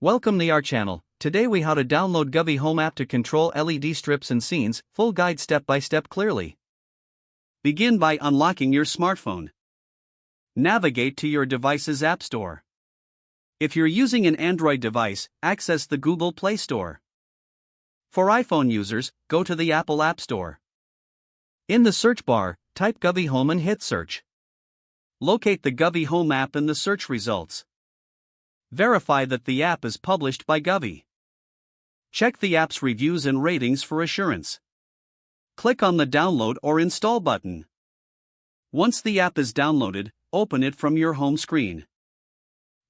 Welcome to our channel. Today we how to download Govee Home app to control LED strips and scenes, full guide step by step clearly. Begin by unlocking your smartphone. Navigate to your device's App Store. If you're using an Android device, access the Google Play Store. For iPhone users, go to the Apple App Store. In the search bar, type Govee Home and hit search. Locate the Govee Home app in the search results. Verify that the app is published by Govee. Check the app's reviews and ratings for assurance. Click on the download or install button. Once the app is downloaded, open it from your home screen.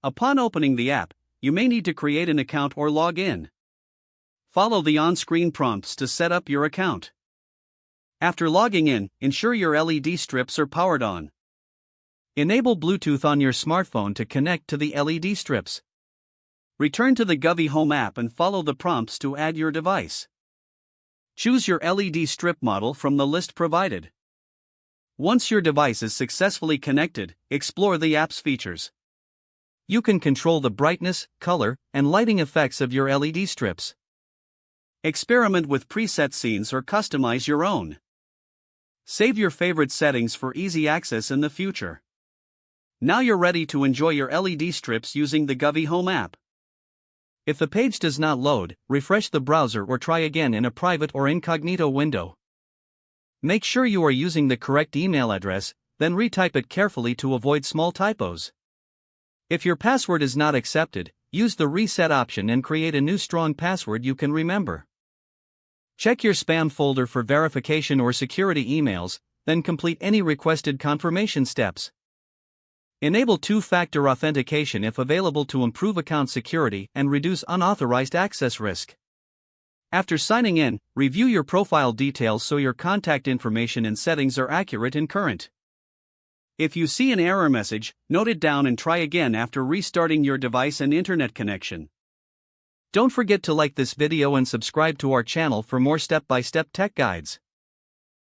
Upon opening the app, you may need to create an account or log in. Follow the on-screen prompts to set up your account. After logging in, ensure your LED strips are powered on. Enable Bluetooth on your smartphone to connect to the LED strips. Return to the Govee Home app and follow the prompts to add your device. Choose your LED strip model from the list provided. Once your device is successfully connected, explore the app's features. You can control the brightness, color, and lighting effects of your LED strips. Experiment with preset scenes or customize your own. Save your favorite settings for easy access in the future. Now you're ready to enjoy your LED strips using the Govee Home app. If the page does not load, refresh the browser or try again in a private or incognito window. Make sure you are using the correct email address, then retype it carefully to avoid small typos. If your password is not accepted, use the reset option and create a new strong password you can remember. Check your spam folder for verification or security emails, then complete any requested confirmation steps. Enable two-factor authentication if available to improve account security and reduce unauthorized access risk. After signing in, review your profile details so your contact information and settings are accurate and current. If you see an error message, note it down and try again after restarting your device and internet connection. Don't forget to like this video and subscribe to our channel for more step-by-step tech guides.